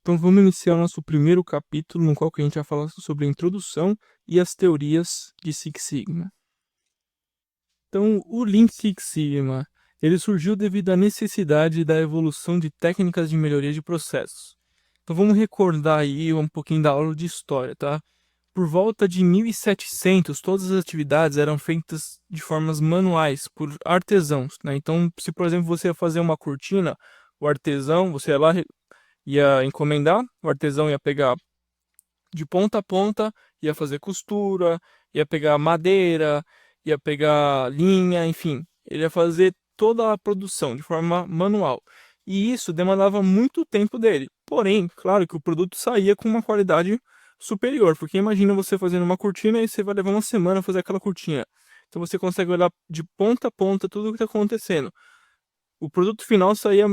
Então vamos iniciar o nosso primeiro capítulo, no qual que a gente vai falar sobre a introdução e as teorias de Six Sigma. Então, o Lean Six Sigma, ele surgiu devido à necessidade da evolução de técnicas de melhoria de processos. Então vamos recordar aí um pouquinho da aula de história, tá? Por volta de 1700, todas as atividades eram feitas de formas manuais, por artesãos, né? Então, se por exemplo você ia fazer uma cortina, o artesão, você ia lá, ia encomendar, o artesão ia pegar de ponta a ponta, ia fazer costura, ia pegar madeira, ia pegar linha, enfim, ele ia fazer toda a produção de forma manual. E isso demandava muito tempo dele. Porém, claro que o produto saía com uma qualidade superior, porque imagina você fazendo uma cortina e você vai levar uma semana fazer aquela cortina. Então você consegue olhar de ponta a ponta tudo o que está acontecendo. O produto final saía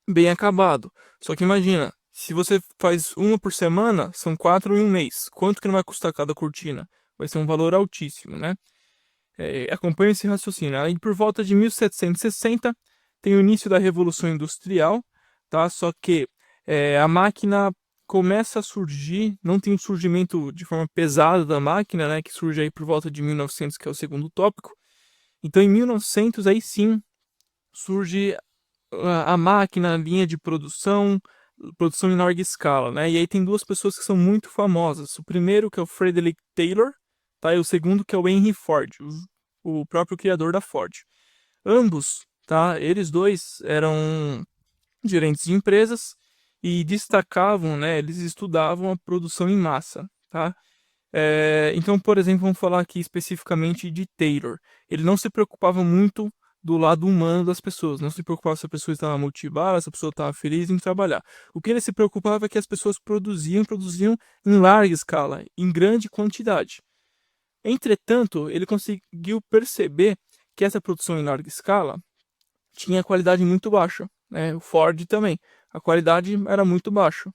bem acabado. Só que imagina, se você faz uma por semana, são 4 em um mês. Quanto que não vai custar cada cortina? Vai ser um valor altíssimo, né? Acompanhe esse raciocínio. Aí, por volta de 1760, tem o início da Revolução Industrial, tá? Só que a máquina começa a surgir, não tem um surgimento de forma pesada da máquina, né? Que surge aí por volta de 1900, que é o segundo tópico. Então, em 1900, aí sim, surge a máquina, a linha de produção, produção em larga escala, né? E aí tem duas pessoas que são muito famosas. O primeiro que é o Frederick Taylor, tá? E o segundo que é o Henry Ford, o próprio criador da Ford. Ambos, tá? Eles dois eram gerentes de empresas e destacavam, né? Eles estudavam a produção em massa, tá? Então, por exemplo, vamos falar aqui especificamente de Taylor. Ele não se preocupava muito do lado humano das pessoas, não se preocupava se a pessoa estava motivada, se a pessoa estava feliz em trabalhar. O que ele se preocupava é que as pessoas produziam em larga escala, em grande quantidade. Entretanto, ele conseguiu perceber que essa produção em larga escala tinha qualidade muito baixa, né? O Ford também, a qualidade era muito baixa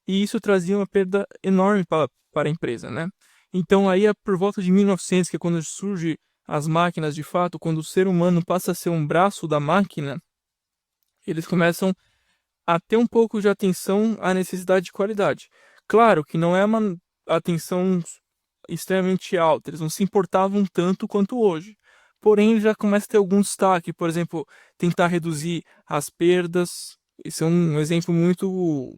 e isso trazia uma perda enorme para a empresa, né? Então aí é por volta de 1900 que é quando surge as máquinas de fato, quando o ser humano passa a ser um braço da máquina, eles começam a ter um pouco de atenção à necessidade de qualidade. Claro que não é uma atenção extremamente alta, eles não se importavam tanto quanto hoje. Porém, já começa a ter algum destaque, por exemplo, tentar reduzir as perdas. Isso é um exemplo muito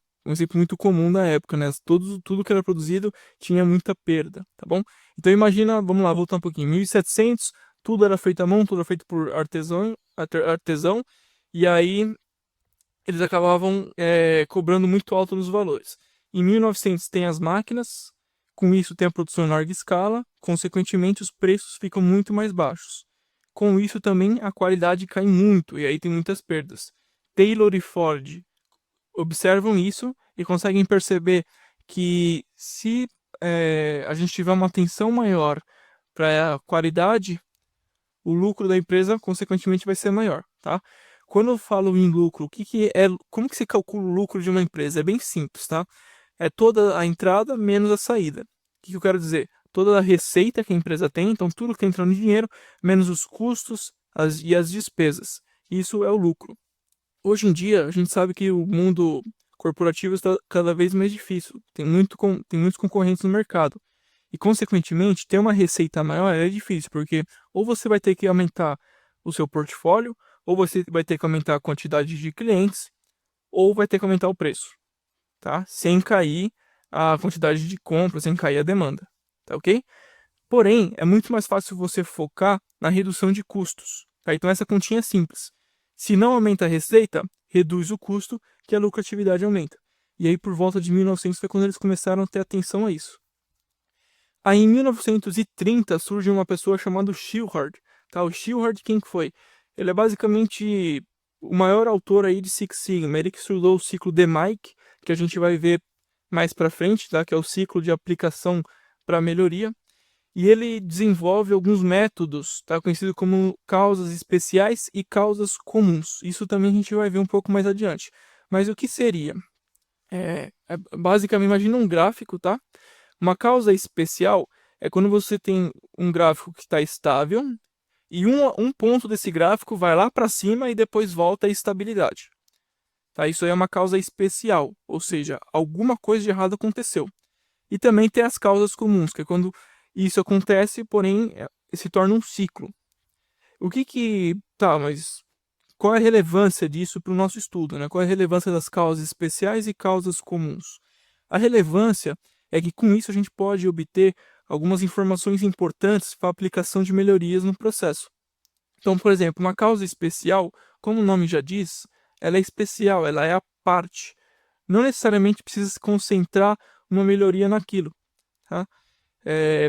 comum da época, né? Tudo que era produzido tinha muita perda, tá bom? Então imagina, vamos lá, voltar um pouquinho, 1700, tudo era feito à mão, tudo era feito por artesão, e aí eles acabavam cobrando muito alto nos valores. Em 1900 tem as máquinas, com isso tem a produção em larga escala, consequentemente os preços ficam muito mais baixos. Com isso também a qualidade cai muito e aí tem muitas perdas. Taylor e Ford observam isso e conseguem perceber que se a gente tiver uma atenção maior para a qualidade, o lucro da empresa consequentemente vai ser maior, tá? Quando eu falo em lucro, como que se calcula o lucro de uma empresa? É bem simples, tá? É toda a entrada menos a saída. O que eu quero dizer? Toda a receita que a empresa tem, então tudo que entra no dinheiro, menos os custos e as despesas. Isso é o lucro. Hoje em dia, a gente sabe que o mundo corporativo está cada vez mais difícil. Tem muitos concorrentes no mercado. E, consequentemente, ter uma receita maior é difícil, porque ou você vai ter que aumentar o seu portfólio, ou você vai ter que aumentar a quantidade de clientes, ou vai ter que aumentar o preço, tá? Sem cair a quantidade de compras, sem cair a demanda, tá ok? Porém, é muito mais fácil você focar na redução de custos, tá? Então essa continha é simples. Se não aumenta a receita, reduz o custo, que a lucratividade aumenta. E aí, por volta de 1900 foi quando eles começaram a ter atenção a isso. Aí, em 1930, surge uma pessoa chamada Shewhart. Tá? O Shewhart, quem que foi? Ele é basicamente o maior autor aí de Six Sigma. Ele que estudou o ciclo DMAIC, que a gente vai ver mais para frente, tá? Que é o ciclo de aplicação para melhoria. E ele desenvolve alguns métodos, tá? Conhecido como causas especiais e causas comuns. Isso também a gente vai ver um pouco mais adiante. Mas o que seria? Basicamente, imagina um gráfico, tá? Uma causa especial é quando você tem um gráfico que está estável e um ponto desse gráfico vai lá para cima e depois volta à estabilidade. Tá? Isso aí é uma causa especial, ou seja, alguma coisa de errado aconteceu. E também tem as causas comuns, que é quando isso acontece, porém se torna um ciclo. Mas qual é a relevância disso para o nosso estudo, né? Qual é a relevância das causas especiais e causas comuns? A relevância é que com isso a gente pode obter algumas informações importantes para a aplicação de melhorias no processo. Então, por exemplo, uma causa especial, como o nome já diz, ela é especial, ela é à parte. Não necessariamente precisa se concentrar uma melhoria naquilo. Tá?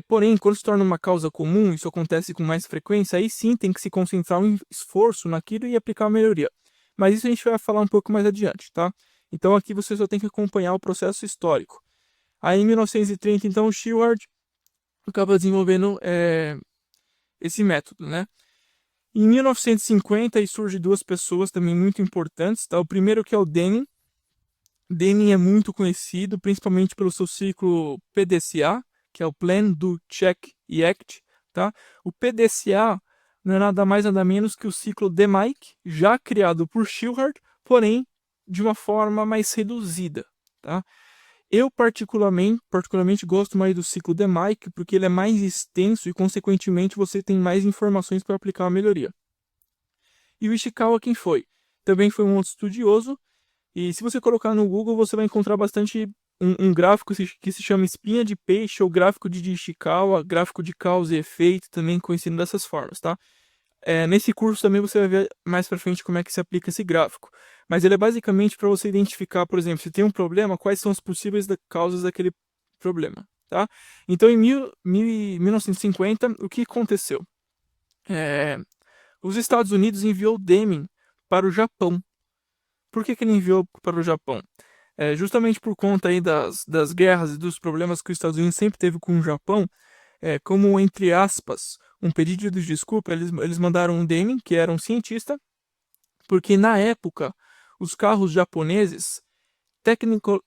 Porém, quando se torna uma causa comum, isso acontece com mais frequência, aí sim tem que se concentrar um esforço naquilo e aplicar a melhoria. Mas isso a gente vai falar um pouco mais adiante, tá? Então aqui você só tem que acompanhar o processo histórico. Aí em 1930, então, o Shewhart acaba desenvolvendo esse método, né? Em 1950, aí surgem duas pessoas também muito importantes, tá? O primeiro que é o Deming. Deming é muito conhecido, principalmente pelo seu ciclo PDCA, que é o Plan, Do, Check e Act. Tá? O PDCA não é nada mais nada menos que o ciclo DMAIC, já criado por Shewhart, porém de uma forma mais reduzida. Tá? Eu particularmente gosto mais do ciclo DMAIC porque ele é mais extenso e, consequentemente, você tem mais informações para aplicar a melhoria. E o Ishikawa quem foi? Também foi um outro estudioso. E se você colocar no Google, você vai encontrar bastante um gráfico que se chama espinha de peixe ou gráfico de Ishikawa, gráfico de causa e efeito, também conhecido dessas formas, tá? Nesse curso também você vai ver mais pra frente como é que se aplica esse gráfico. Mas ele é basicamente para você identificar, por exemplo, se tem um problema, quais são as possíveis causas daquele problema, tá? Então, em 1950, o que aconteceu? Os Estados Unidos enviou Deming para o Japão. Por que ele enviou para o Japão? Justamente por conta aí das guerras e dos problemas que os Estados Unidos sempre teve com o Japão, como, entre aspas, um pedido de desculpa, eles mandaram um Deming, que era um cientista, porque na época os carros japoneses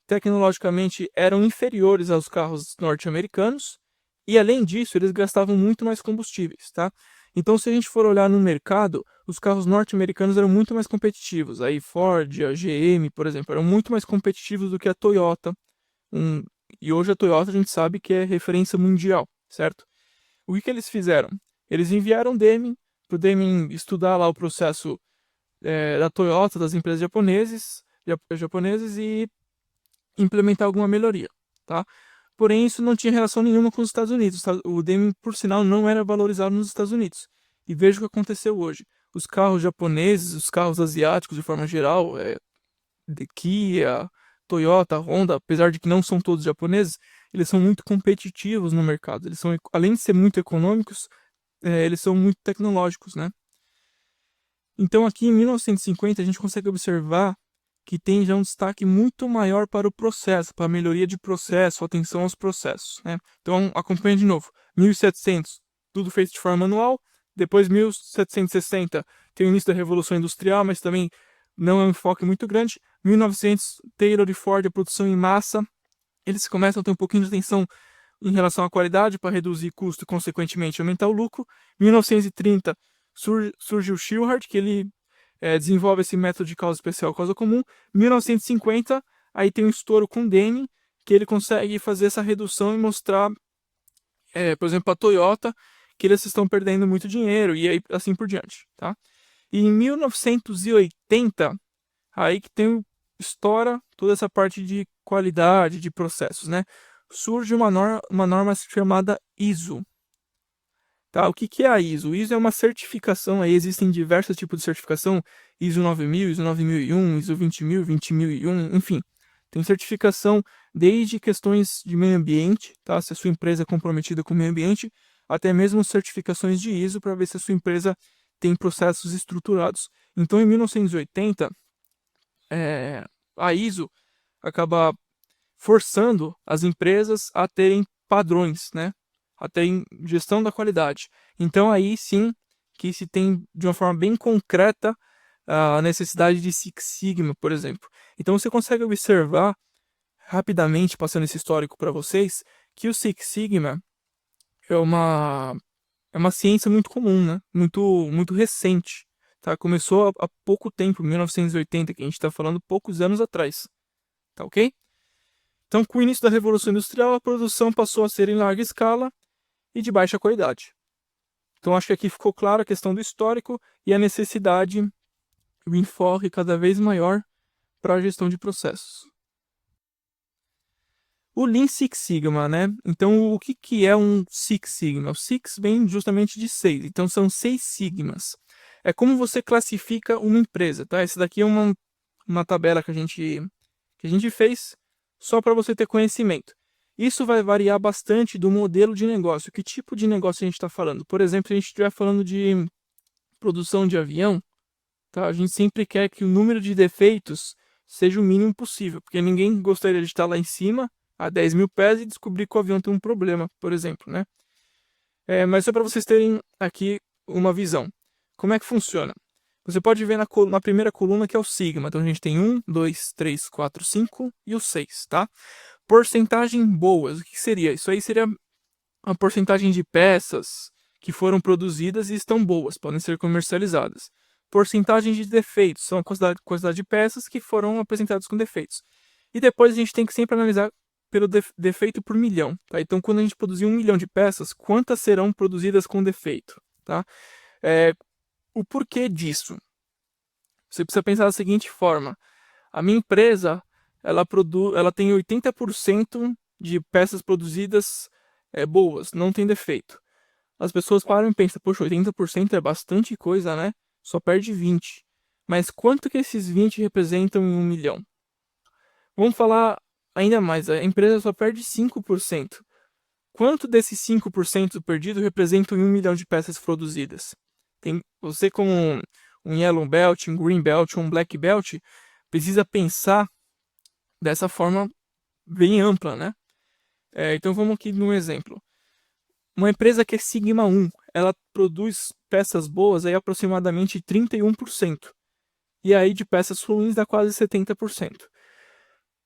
tecnologicamente eram inferiores aos carros norte-americanos e, além disso, eles gastavam muito mais combustíveis, tá? Então, se a gente for olhar no mercado, os carros norte-americanos eram muito mais competitivos. Aí Ford, a GM, por exemplo, eram muito mais competitivos do que a Toyota. E hoje a Toyota a gente sabe que é referência mundial, certo? O que eles fizeram? Eles enviaram Deming para o Deming estudar lá o processo da Toyota, das empresas japonesas e implementar alguma melhoria, tá? Porém, isso não tinha relação nenhuma com os Estados Unidos. O Deming, por sinal, não era valorizado nos Estados Unidos. E veja o que aconteceu hoje. Os carros japoneses, os carros asiáticos de forma geral, Kia, Toyota, Honda, apesar de que não são todos japoneses, eles são muito competitivos no mercado. Eles são, além de ser muito econômicos, eles são muito tecnológicos, né? Então aqui em 1950 a gente consegue observar que tem já um destaque muito maior para o processo, para a melhoria de processo, atenção aos processos, né? Então acompanha de novo. 1700, tudo feito de forma manual. Depois 1760 tem o início da Revolução Industrial, mas também não é um enfoque muito grande. 1900, Taylor e Ford, a produção em massa. Eles começam a ter um pouquinho de atenção em relação à qualidade para reduzir custo e, consequentemente, aumentar o lucro. 1930 surge o Shewhart, que ele desenvolve esse método de causa especial, causa comum. 1950, aí tem um estouro com Deming, que ele consegue fazer essa redução e mostrar, por exemplo, a Toyota, que eles estão perdendo muito dinheiro e aí assim por diante, tá? E em 1980, aí que estoura toda essa parte de qualidade, de processos, né? Surge uma norma chamada ISO. Tá? O que é a ISO? ISO é uma certificação, aí existem diversos tipos de certificação, ISO 9000, ISO 9001, ISO 20000, 20001, enfim. Tem certificação desde questões de meio ambiente, tá? Se a sua empresa é comprometida com o meio ambiente, até mesmo certificações de ISO para ver se a sua empresa tem processos estruturados. Então, em 1980, a ISO acaba forçando as empresas a terem padrões, né? A terem gestão da qualidade. Então aí sim que se tem de uma forma bem concreta a necessidade de Six Sigma, por exemplo. Então você consegue observar rapidamente, passando esse histórico para vocês, que o Six Sigma é uma ciência muito comum, né? Muito recente. tá? Começou há pouco tempo, 1980, que a gente está falando poucos anos atrás, tá ok? Então, com o início da Revolução Industrial, a produção passou a ser em larga escala e de baixa qualidade. Então, acho que aqui ficou claro a questão do histórico e a necessidade, o enfoque cada vez maior para a gestão de processos. O Lean Six Sigma, né? Então, o que é um Six Sigma? O Six vem justamente de 6, então são 6 sigmas. É como você classifica uma empresa, tá? Essa daqui é uma tabela que a gente fez só para você ter conhecimento. Isso vai variar bastante do modelo de negócio. Que tipo de negócio a gente está falando? Por exemplo, se a gente estiver falando de produção de avião, tá? A gente sempre quer que o número de defeitos seja o mínimo possível, porque ninguém gostaria de estar lá em cima a 10 mil pés e descobrir que o avião tem um problema, por exemplo, né? Mas só para vocês terem aqui uma visão. Como é que funciona? Você pode ver na primeira coluna que é o sigma. Então a gente tem 1, 2, 3, 4, 5 e o 6, tá? Porcentagem boas, o que seria? Isso aí seria a porcentagem de peças que foram produzidas e estão boas, podem ser comercializadas. Porcentagem de defeitos, são a quantidade de peças que foram apresentadas com defeitos. E depois a gente tem que sempre analisar pelo defeito por milhão, tá? Então, quando a gente produzir 1 milhão de peças, quantas serão produzidas com defeito, tá? O porquê disso? Você precisa pensar da seguinte forma: a minha empresa, ela tem 80% de peças produzidas boas, não tem defeito. As pessoas param e pensam, poxa, 80% é bastante coisa, né? Só perde 20. Mas quanto que esses 20 representam em 1 milhão? Vamos falar ainda mais, a empresa só perde 5%. Quanto desses 5% perdido representam em 1 milhão de peças produzidas? Você como um Yellow Belt, um Green Belt, um Black Belt, precisa pensar dessa forma bem ampla, né? Então vamos aqui num exemplo. Uma empresa que é Sigma 1, ela produz peças boas aí aproximadamente 31%. E aí de peças ruins dá quase 70%.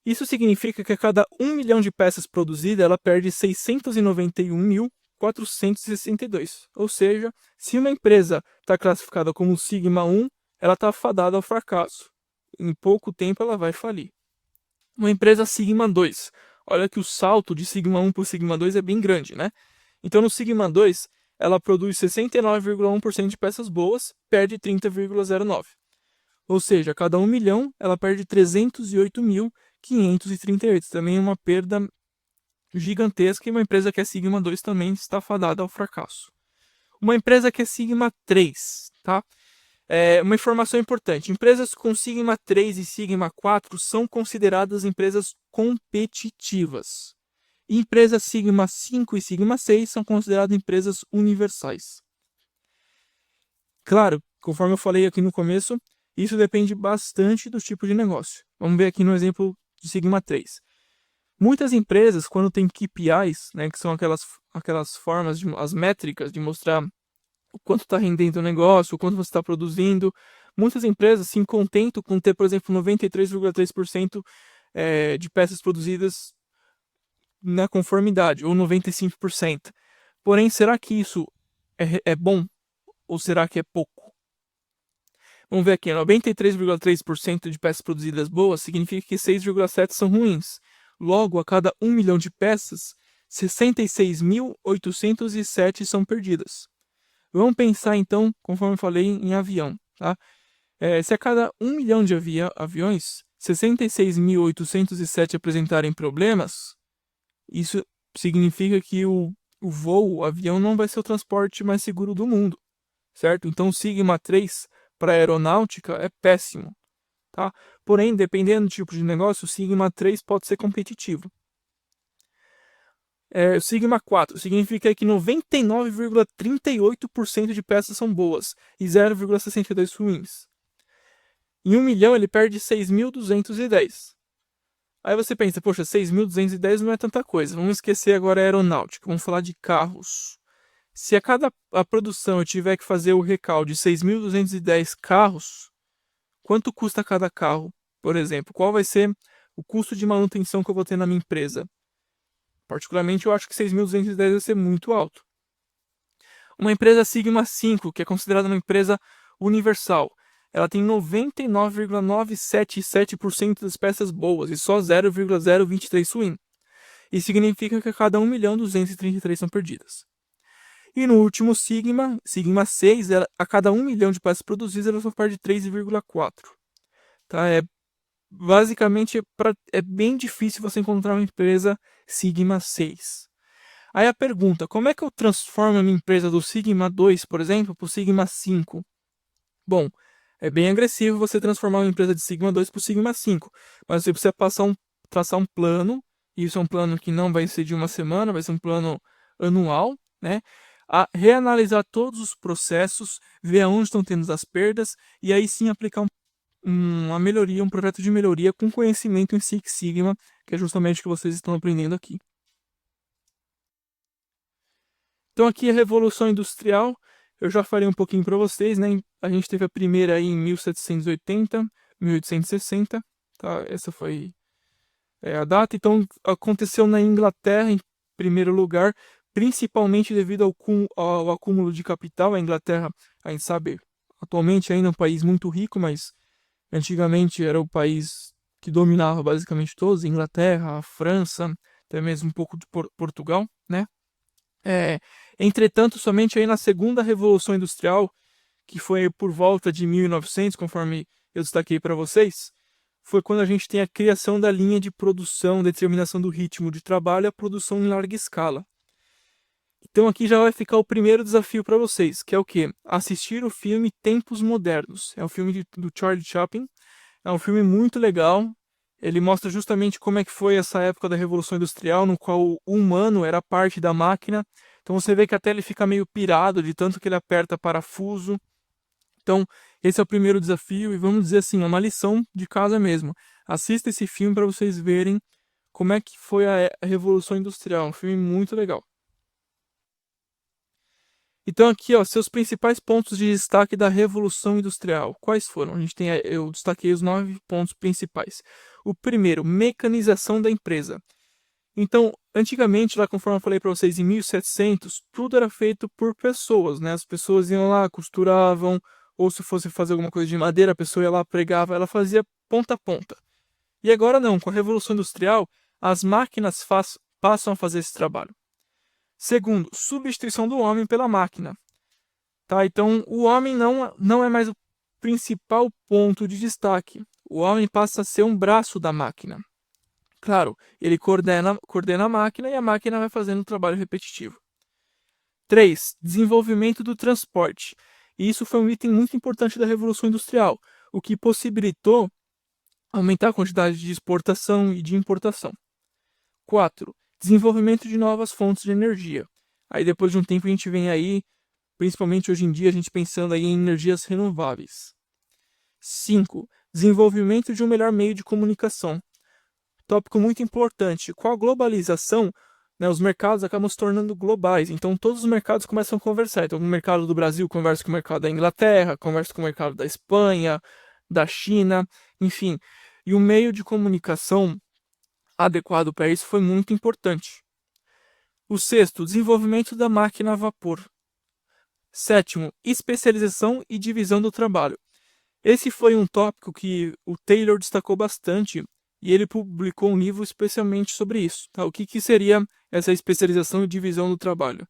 Isso significa que a cada 1 milhão de peças produzidas, ela perde 691.462. Ou seja, se uma empresa está classificada como Sigma 1, ela está fadada ao fracasso. Em pouco tempo ela vai falir. Uma empresa Sigma 2. Olha que o salto de Sigma 1 para o Sigma 2 é bem grande, né? Então no Sigma 2, ela produz 69,1% de peças boas, perde 30,09%. Ou seja, a cada 1 milhão, ela perde 308.538. Também é uma perda gigantesca e uma empresa que é Sigma 2 também está fadada ao fracasso. Uma empresa que é Sigma 3, tá? Uma informação importante: empresas com Sigma 3 e Sigma 4 são consideradas empresas competitivas. Empresas Sigma 5 e Sigma 6 são consideradas empresas universais. Claro, conforme eu falei aqui no começo, isso depende bastante do tipo de negócio. Vamos ver aqui no exemplo de Sigma 3. Muitas empresas, quando tem KPIs, né, que são aquelas formas, as métricas de mostrar o quanto está rendendo o negócio, o quanto você está produzindo, muitas empresas se contentam com ter, por exemplo, 93,3% de peças produzidas na conformidade, ou 95%. Porém, será que isso é bom? Ou será que é pouco? Vamos ver aqui, 93,3% de peças produzidas boas significa que 6,7% são ruins. Logo, a cada 1 milhão de peças, 66.807 são perdidas. Vamos pensar então, conforme eu falei, em avião. Tá? Se a cada 1 milhão de aviões, 66.807 apresentarem problemas, isso significa que o avião não vai ser o transporte mais seguro do mundo, certo? Então o Sigma 3 para aeronáutica é péssimo, tá? Porém, dependendo do tipo de negócio, o Sigma 3 pode ser competitivo. O Sigma 4 significa que 99,38% de peças são boas e 0,62% ruins. Em 1 milhão ele perde 6.210. Aí você pensa, poxa, 6.210 não é tanta coisa. Vamos esquecer agora a aeronáutica, vamos falar de carros. Se a cada produção eu tiver que fazer o recal de 6.210 carros, quanto custa cada carro, por exemplo? Qual vai ser o custo de manutenção que eu vou ter na minha empresa? Particularmente, eu acho que 6.210 vai ser muito alto. Uma empresa Sigma 5, que é considerada uma empresa Universal, ela tem 99,977% das peças boas e só 0,023 suíno. Isso significa que a cada 1.233.000 são perdidas. E no último Sigma 6, a cada 1 milhão de peças produzidas, ela só perde 3,4. Tá? Basicamente, é bem difícil você encontrar uma empresa Sigma 6. Aí a pergunta, como é que eu transformo a minha empresa do Sigma 2, por exemplo, para o Sigma 5? Bom, é bem agressivo você transformar uma empresa de Sigma 2 para o Sigma 5, mas você precisa traçar um plano, e isso é um plano que não vai ser de uma semana, vai ser um plano anual, né? Reanalisar todos os processos, ver aonde estão tendo as perdas, e aí sim aplicar uma melhoria, um projeto de melhoria com conhecimento em Six Sigma, que é justamente o que vocês estão aprendendo aqui. Então aqui a Revolução Industrial, eu já falei um pouquinho para vocês, né? A gente teve a primeira aí em 1780, 1860, tá? Essa foi a data. Então aconteceu na Inglaterra em primeiro lugar, principalmente devido ao acúmulo de capital. A Inglaterra, a gente sabe, atualmente ainda é um país muito rico, mas antigamente era o país que dominava basicamente todos, Inglaterra, a França, até mesmo um pouco de Portugal, né? Entretanto, somente aí na segunda Revolução Industrial, que foi por volta de 1900, conforme eu destaquei para vocês, foi quando a gente tem a criação da linha de produção, determinação do ritmo de trabalho e a produção em larga escala. Então aqui já vai ficar o primeiro desafio para vocês, que é o quê? Assistir o filme Tempos Modernos. É um filme do Charlie Chaplin. É um filme muito legal. Ele mostra justamente como é que foi essa época da Revolução Industrial, no qual o humano era parte da máquina. Então você vê que até ele fica meio pirado de tanto que ele aperta parafuso. Então esse é o primeiro desafio e vamos dizer assim, uma lição de casa mesmo. Assista esse filme para vocês verem como é que foi a Revolução Industrial. Um filme muito legal. Então aqui, ó, seus principais pontos de destaque da Revolução Industrial. Quais foram? Eu destaquei os 9 pontos principais. O primeiro, mecanização da empresa. Então, antigamente, lá conforme eu falei para vocês, em 1700, tudo era feito por pessoas, né? As pessoas iam lá, costuravam, ou se fosse fazer alguma coisa de madeira, a pessoa ia lá, pregava, ela fazia ponta a ponta. E agora não, com a Revolução Industrial, as máquinas passam a fazer esse trabalho. Segundo, substituição do homem pela máquina. Tá? Então, o homem não é mais o principal ponto de destaque. O homem passa a ser um braço da máquina. Claro, ele coordena a máquina e a máquina vai fazendo o trabalho repetitivo. 3. Desenvolvimento do transporte. E isso foi um item muito importante da Revolução Industrial, o que possibilitou aumentar a quantidade de exportação e de importação. 4. Desenvolvimento de novas fontes de energia. Aí depois de um tempo a gente vem aí, principalmente hoje em dia, a gente pensando aí em energias renováveis. 5. Desenvolvimento de um melhor meio de comunicação. Tópico muito importante. Com a globalização, né, os mercados acabam se tornando globais. Então todos os mercados começam a conversar. Então o mercado do Brasil conversa com o mercado da Inglaterra, conversa com o mercado da Espanha, da China, enfim. E o meio de comunicação adequado para isso foi muito importante. O 6º, desenvolvimento da máquina a vapor. 7º, especialização e divisão do trabalho. Esse foi um tópico que o Taylor destacou bastante e ele publicou um livro especialmente sobre isso. Tá? O que seria essa especialização e divisão do trabalho?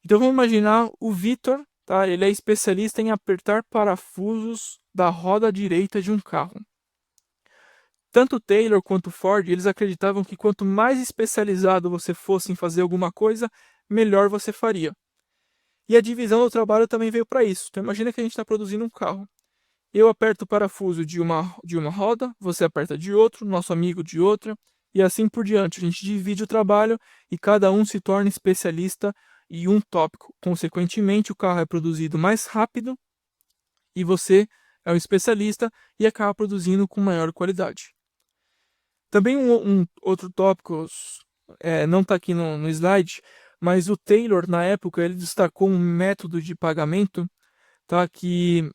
Então vamos imaginar o Victor, tá? Ele é especialista em apertar parafusos da roda direita de um carro. Tanto Taylor quanto Ford, eles acreditavam que quanto mais especializado você fosse em fazer alguma coisa, melhor você faria. E a divisão do trabalho também veio para isso. Então imagina que a gente está produzindo um carro. Eu aperto o parafuso de uma roda, você aperta de outro, nosso amigo de outra, e assim por diante. A gente divide o trabalho e cada um se torna especialista em um tópico. Consequentemente, o carro é produzido mais rápido e você é um especialista e acaba produzindo com maior qualidade. Também um outro tópico, não está aqui no slide, mas o Taylor, na época, ele destacou um método de pagamento, tá, que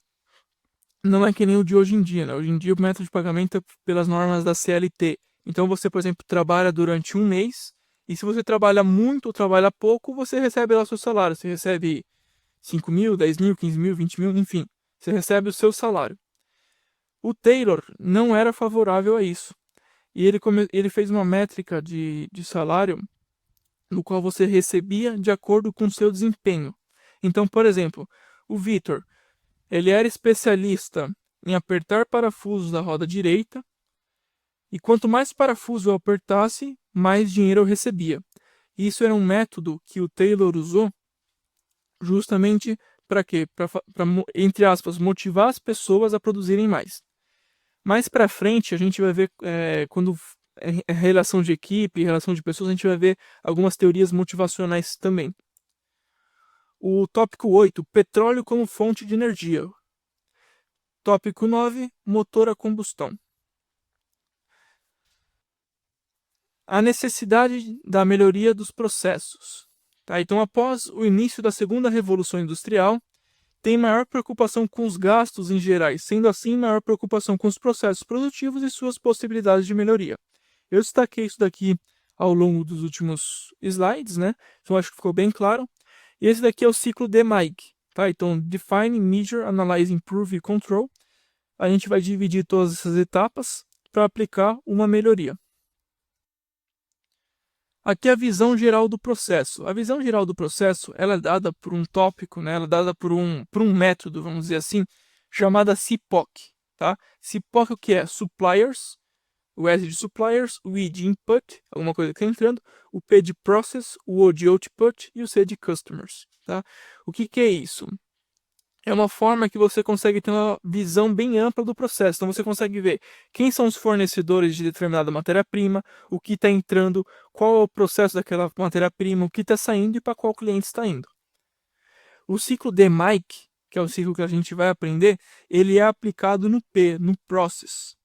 não é que nem o de hoje em dia. Né? Hoje em dia o método de pagamento é pelas normas da CLT. Então você, por exemplo, trabalha durante um mês, e se você trabalha muito ou trabalha pouco, você recebe lá o seu salário. Você recebe 5 mil, 10 mil, 15 mil, 20 mil, enfim. Você recebe o seu salário. O Taylor não era favorável a isso. E ele fez uma métrica de salário no qual você recebia de acordo com o seu desempenho. Então, por exemplo, o Vitor, ele era especialista em apertar parafusos da roda direita, e quanto mais parafuso eu apertasse, mais dinheiro eu recebia. Isso era um método que o Taylor usou justamente para quê? Para, entre aspas, motivar as pessoas a produzirem mais. Mais para frente, a gente vai ver, quando é relação de equipe, relação de pessoas, a gente vai ver algumas teorias motivacionais também. O tópico 8, petróleo como fonte de energia. Tópico 9, motor a combustão. A necessidade da melhoria dos processos. Tá? Então, após o início da segunda revolução industrial, tem maior preocupação com os gastos em gerais, sendo assim maior preocupação com os processos produtivos e suas possibilidades de melhoria. Eu destaquei isso daqui ao longo dos últimos slides, né? Então acho que ficou bem claro. E esse daqui é o ciclo DMAIC, tá? Então, Define, Measure, Analyze, Improve e Control. A gente vai dividir todas essas etapas para aplicar uma melhoria. Aqui é a visão geral do processo. A visão geral do processo ela é dada por um tópico, né? Ela é dada por um método, vamos dizer assim, chamada CPOC. Tá? CPOC o que é? Suppliers, o S de Suppliers, o I de Input, alguma coisa que está entrando, o P de Process, o O de Output e o C de Customers. Tá? O que é isso? É uma forma que você consegue ter uma visão bem ampla do processo. Então você consegue ver quem são os fornecedores de determinada matéria-prima, o que está entrando, qual é o processo daquela matéria-prima, o que está saindo e para qual cliente está indo. O ciclo DMAIC, que é o ciclo que a gente vai aprender, ele é aplicado no P, no Process.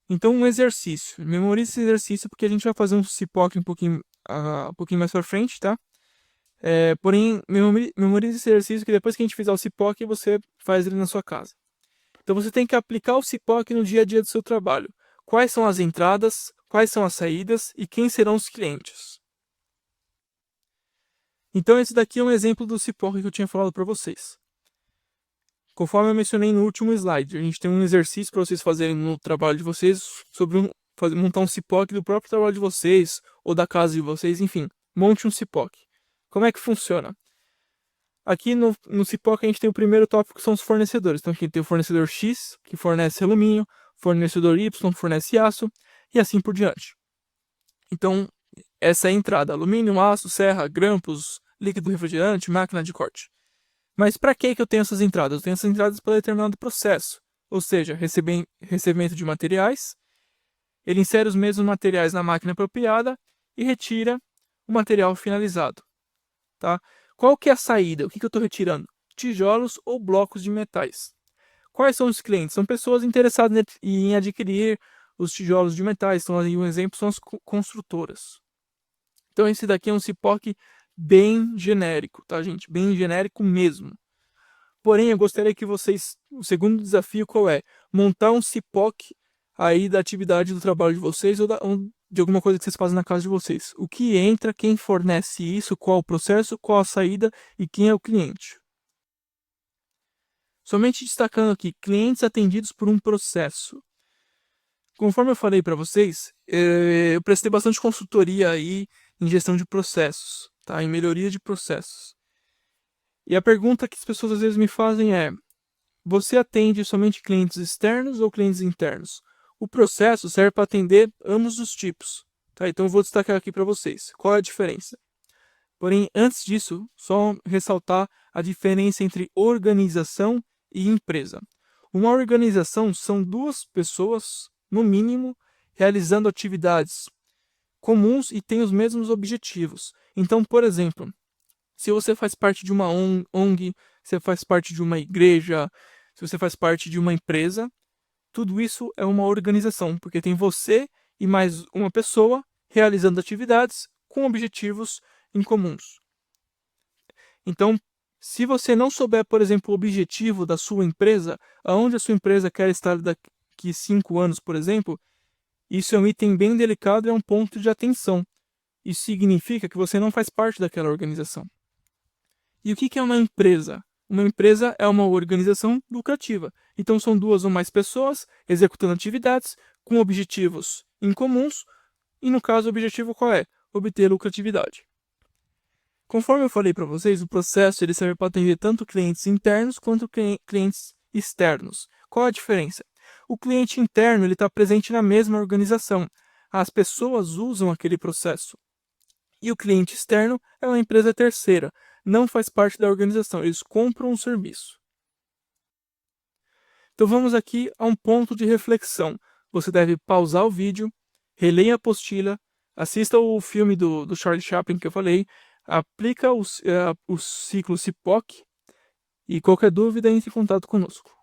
Então um exercício, memorize esse exercício porque a gente vai fazer um CPOC um pouquinho mais para frente, tá? Porém, memorize esse exercício que depois que a gente fizer o CPOC, você faz ele na sua casa. Então você tem que aplicar o CPOC no dia a dia do seu trabalho. Quais são as entradas, quais são as saídas e quem serão os clientes. Então esse daqui é um exemplo do CPOC que eu tinha falado para vocês. Conforme eu mencionei no último slide, a gente tem um exercício para vocês fazerem no trabalho de vocês sobre montar um CPOC do próprio trabalho de vocês ou da casa de vocês, enfim, monte um CPOC. Como é que funciona? Aqui no CPOC a gente tem o primeiro tópico que são os fornecedores. Então aqui tem o fornecedor X, que fornece alumínio, fornecedor Y fornece aço e assim por diante. Então essa é a entrada, alumínio, aço, serra, grampos, líquido refrigerante, máquina de corte. Mas para que eu tenho essas entradas? Eu tenho essas entradas para determinado processo, ou seja, recebimento de materiais, ele insere os mesmos materiais na máquina apropriada e retira o material finalizado. Tá? Qual que é a saída? O que eu estou retirando? Tijolos ou blocos de metais. Quais são os clientes? São pessoas interessadas em adquirir os tijolos de metais. Então, aí um exemplo são as construtoras. Então, esse daqui é um CPOC bem genérico, tá, gente? Bem genérico mesmo. Porém, eu gostaria que vocês... O segundo desafio qual é? Montar um CPOC aí da atividade do trabalho de vocês ou de alguma coisa que vocês fazem na casa de vocês. O que entra, quem fornece isso, qual o processo, qual a saída e quem é o cliente. Somente destacando aqui, clientes atendidos por um processo. Conforme eu falei para vocês, eu prestei bastante consultoria aí em gestão de processos, tá? Em melhoria de processos. E a pergunta que as pessoas às vezes me fazem é: você atende somente clientes externos ou clientes internos? O processo serve para atender ambos os tipos. Tá? Então eu vou destacar aqui para vocês. Qual é a diferença? Porém, antes disso, só ressaltar a diferença entre organização e empresa. Uma organização são duas pessoas, no mínimo, realizando atividades comuns e têm os mesmos objetivos. Então, por exemplo, se você faz parte de uma ONG, se você faz parte de uma igreja, se você faz parte de uma empresa, tudo isso é uma organização, porque tem você e mais uma pessoa realizando atividades com objetivos em comuns. Então, se você não souber, por exemplo, o objetivo da sua empresa, aonde a sua empresa quer estar daqui 5 anos, por exemplo, isso é um item bem delicado e é um ponto de atenção. Isso significa que você não faz parte daquela organização. E o que é uma empresa? Uma empresa é uma organização lucrativa. Então, são 2 ou mais pessoas executando atividades com objetivos incomuns. E, no caso, o objetivo qual é? Obter lucratividade. Conforme eu falei para vocês, o processo ele serve para atender tanto clientes internos quanto clientes externos. Qual a diferença? O cliente interno está presente na mesma organização. As pessoas usam aquele processo. E o cliente externo é uma empresa terceira, não faz parte da organização, eles compram um serviço. Então vamos aqui a um ponto de reflexão. Você deve pausar o vídeo, releia a apostila, assista o filme do Charlie Chaplin que eu falei, aplica o ciclo CIPOC e qualquer dúvida entre em contato conosco.